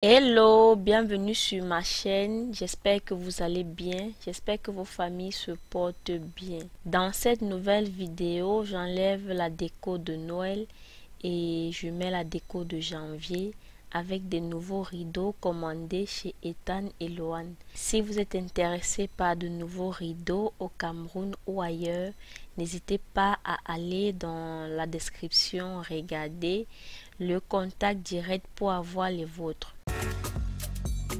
Hello, bienvenue sur ma chaîne. J'espère que vous allez bien. J'espère que vos familles se portent bien. Dans cette nouvelle vidéo, j'enlève la déco de Noël et je mets la déco de janvier avec des nouveaux rideaux commandés chez Ethan et Loan. Si vous êtes intéressé par de nouveaux rideaux au Cameroun ou ailleurs, n'hésitez pas à aller dans la description, regarder le contact direct pour avoir les vôtres.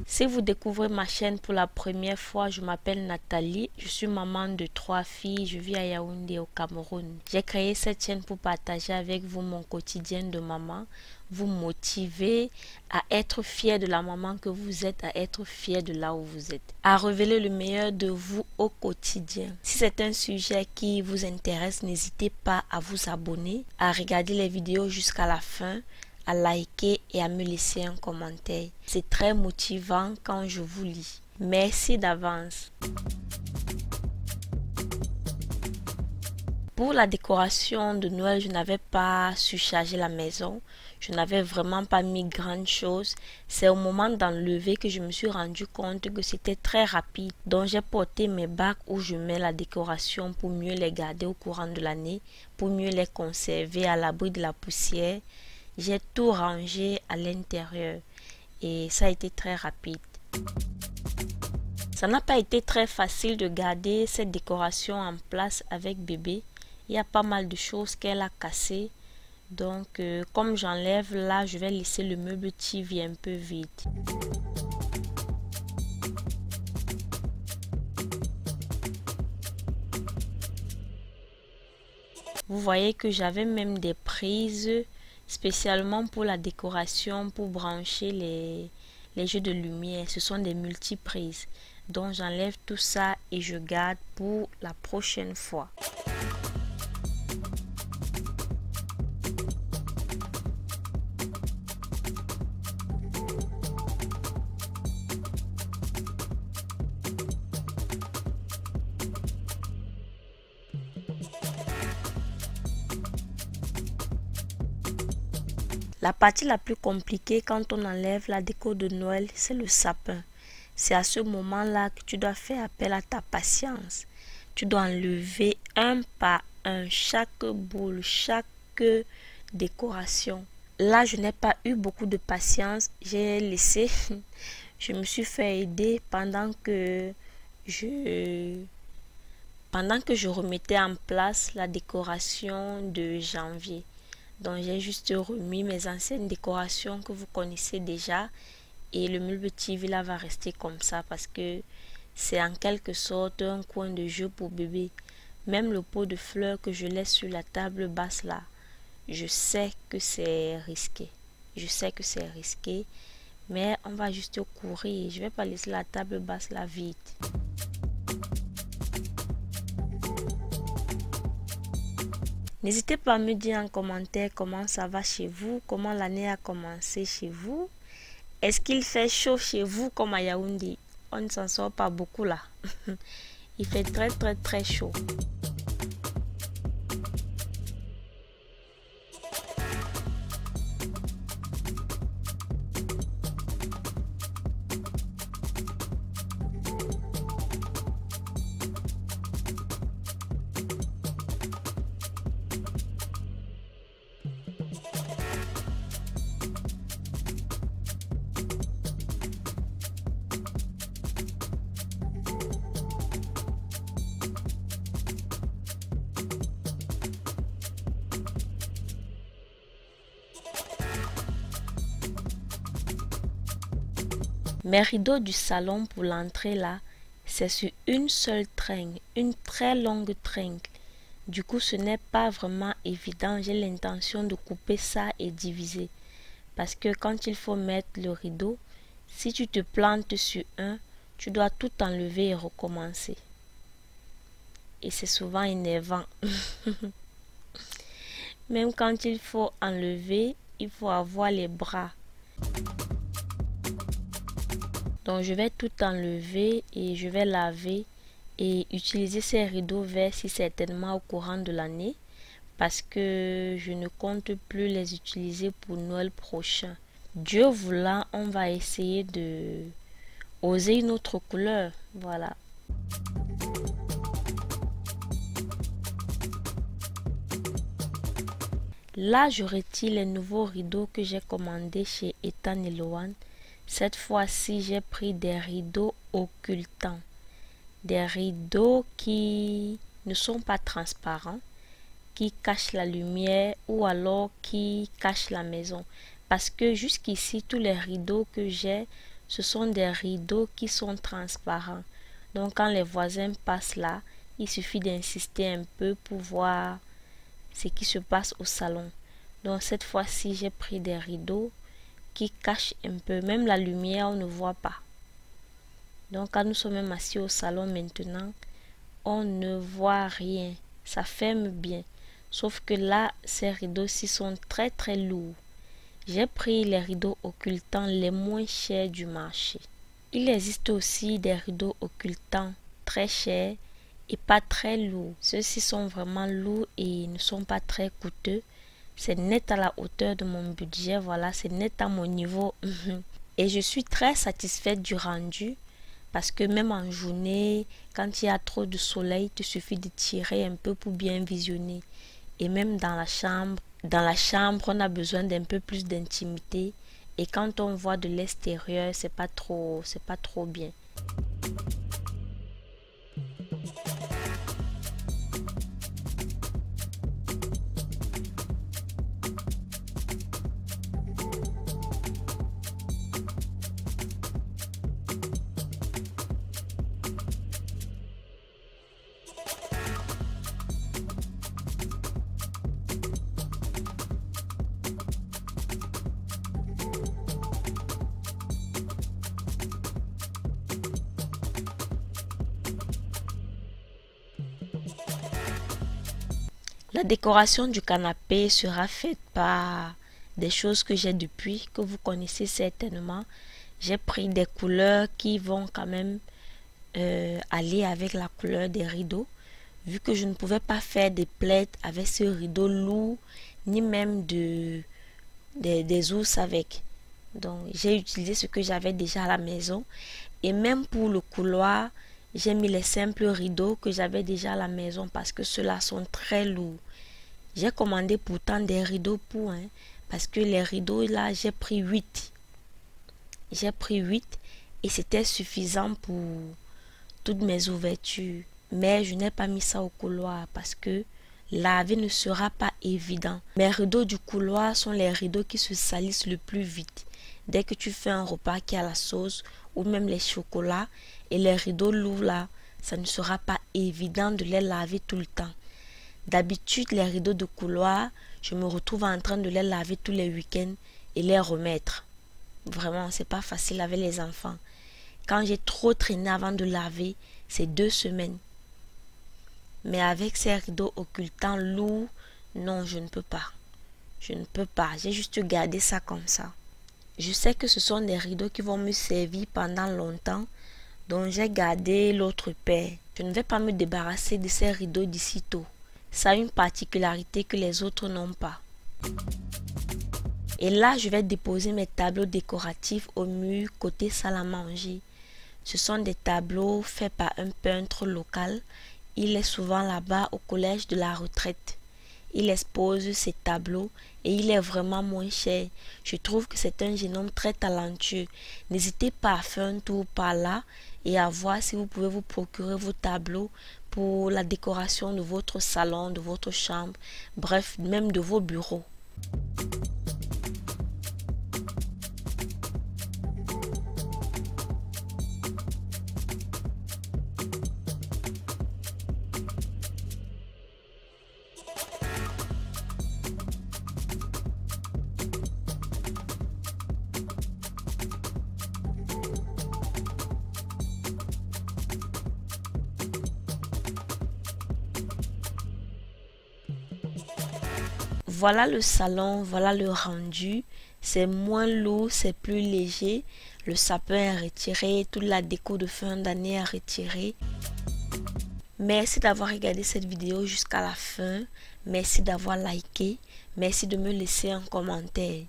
Si vous découvrez ma chaîne pour la première fois, je m'appelle Nathalie, je suis maman de 3 filles, je vis à Yaoundé au Cameroun. J'ai créé cette chaîne pour partager avec vous mon quotidien de maman, vous motiver à être fier de la maman que vous êtes, à être fier de là où vous êtes, à révéler le meilleur de vous au quotidien. Si c'est un sujet qui vous intéresse, n'hésitez pas à vous abonner, à regarder les vidéos jusqu'à la fin, à liker et à me laisser un commentaire. C'est très motivant quand je vous lis. Merci d'avance. Pour la décoration de Noël, je n'avais pas surchargé la maison. Je n'avais vraiment pas mis grande chose. C'est au moment d'enlever que je me suis rendu compte que c'était très rapide. Donc j'ai porté mes bacs où je mets la décoration pour mieux les garder au courant de l'année, pour mieux les conserver à l'abri de la poussière. J'ai tout rangé à l'intérieur et ça a été très rapide. Ça n'a pas été très facile de garder cette décoration en place avec bébé. Il y a pas mal de choses qu'elle a cassées. Donc comme j'enlève là, je vais laisser le meuble TV un peu vide. Vous voyez que j'avais même des prises spécialement pour la décoration, pour brancher les jeux de lumière. Ce sont des multiprises. Donc j'enlève tout ça et je garde pour la prochaine fois. La partie la plus compliquée quand on enlève la déco de Noël, c'est le sapin. C'est à ce moment-là que tu dois faire appel à ta patience. Tu dois enlever un par un chaque boule, chaque décoration. Là, je n'ai pas eu beaucoup de patience. J'ai laissé. Je me suis fait aider pendant que je remettais en place la décoration de janvier. Donc j'ai juste remis mes anciennes décorations que vous connaissez déjà et le meuble TV là va rester comme ça parce que c'est en quelque sorte un coin de jeu pour bébé. Même le pot de fleurs que je laisse sur la table basse là, je sais que c'est risqué. Je sais que c'est risqué, mais on va juste courir. Je vais pas laisser la table basse là vide. N'hésitez pas à me dire en commentaire comment ça va chez vous, comment l'année a commencé chez vous. Est-ce qu'il fait chaud chez vous comme à Yaoundé? On ne s'en sort pas beaucoup là. Il fait très chaud. Mes rideaux du salon pour l'entrée là, c'est sur une seule tringle, une très longue tringle. Du coup, ce n'est pas vraiment évident. J'ai l'intention de couper ça et diviser. Parce que quand il faut mettre le rideau, si tu te plantes sur un, tu dois tout enlever et recommencer. Et c'est souvent énervant. Même quand il faut enlever, il faut avoir les bras. Donc je vais tout enlever et je vais laver et utiliser ces rideaux verts si certainement au courant de l'année parce que je ne compte plus les utiliser pour Noël prochain. Dieu voulant, on va essayer de oser une autre couleur. Voilà. Là, je retire les nouveaux rideaux que j'ai commandés chez Ethan et Loan. Cette fois-ci, j'ai pris des rideaux occultants. Des rideaux qui ne sont pas transparents, qui cachent la lumière ou alors qui cachent la maison. Parce que jusqu'ici, tous les rideaux que j'ai, ce sont des rideaux qui sont transparents. Donc, quand les voisins passent là, il suffit d'insister un peu pour voir ce qui se passe au salon. Donc, cette fois-ci, j'ai pris des rideaux qui cachent un peu. Même la lumière, on ne voit pas. Donc, quand nous sommes même assis au salon maintenant, on ne voit rien. Ça ferme bien. Sauf que là, ces rideaux-ci sont très très lourds. J'ai pris les rideaux occultants les moins chers du marché. Il existe aussi des rideaux occultants très chers et pas très lourds. Ceux-ci sont vraiment lourds et ne sont pas très coûteux. C'est net à la hauteur de mon budget. Voilà, c'est net à mon niveau. Et je suis très satisfaite du rendu. Parce que même en journée, quand il y a trop de soleil, il te suffit de tirer un peu pour bien visionner. Et même dans la chambre, on a besoin d'un peu plus d'intimité. Et quand on voit de l'extérieur, c'est pas trop bien. La décoration du canapé sera faite par des choses que j'ai depuis, que vous connaissez certainement. J'ai pris des couleurs qui vont quand même aller avec la couleur des rideaux. Vu que je ne pouvais pas faire des plaids avec ce rideau lourd, ni même des ours avec. Donc j'ai utilisé ce que j'avais déjà à la maison. Et même pour le couloir, j'ai mis les simples rideaux que j'avais déjà à la maison parce que ceux-là sont très lourds. J'ai commandé pourtant des rideaux pour, parce que les rideaux là, j'ai pris 8. J'ai pris 8 et c'était suffisant pour toutes mes ouvertures. Mais je n'ai pas mis ça au couloir parce que laver ne sera pas évident. Mes rideaux du couloir sont les rideaux qui se salissent le plus vite. Dès que tu fais un repas qui a la sauce ou même les chocolats et les rideaux lourds là, ça ne sera pas évident de les laver tout le temps. D'habitude, les rideaux de couloir, je me retrouve en train de les laver tous les week-ends et les remettre. Vraiment, c'est pas facile avec les enfants. Quand j'ai trop traîné avant de laver, c'est 2 semaines. Mais avec ces rideaux occultants lourds, non, je ne peux pas. Je ne peux pas. J'ai juste gardé ça comme ça. Je sais que ce sont des rideaux qui vont me servir pendant longtemps, donc j'ai gardé l'autre paire. Je ne vais pas me débarrasser de ces rideaux d'ici tôt. Ça a une particularité que les autres n'ont pas. Et là, je vais déposer mes tableaux décoratifs au mur côté salle à manger. Ce sont des tableaux faits par un peintre local. Il est souvent là-bas au collège de la retraite. Il expose ses tableaux et il est vraiment moins cher. Je trouve que c'est un jeune homme très talentueux. N'hésitez pas à faire un tour par là et à voir si vous pouvez vous procurer vos tableaux pour la décoration de votre salon, de votre chambre, bref, même de vos bureaux. Voilà le salon, voilà le rendu. C'est moins lourd, c'est plus léger. Le sapin est retiré, toute la déco de fin d'année est retirée. Merci d'avoir regardé cette vidéo jusqu'à la fin. Merci d'avoir liké. Merci de me laisser un commentaire.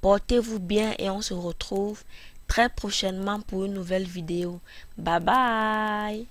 Portez-vous bien et on se retrouve très prochainement pour une nouvelle vidéo. Bye bye.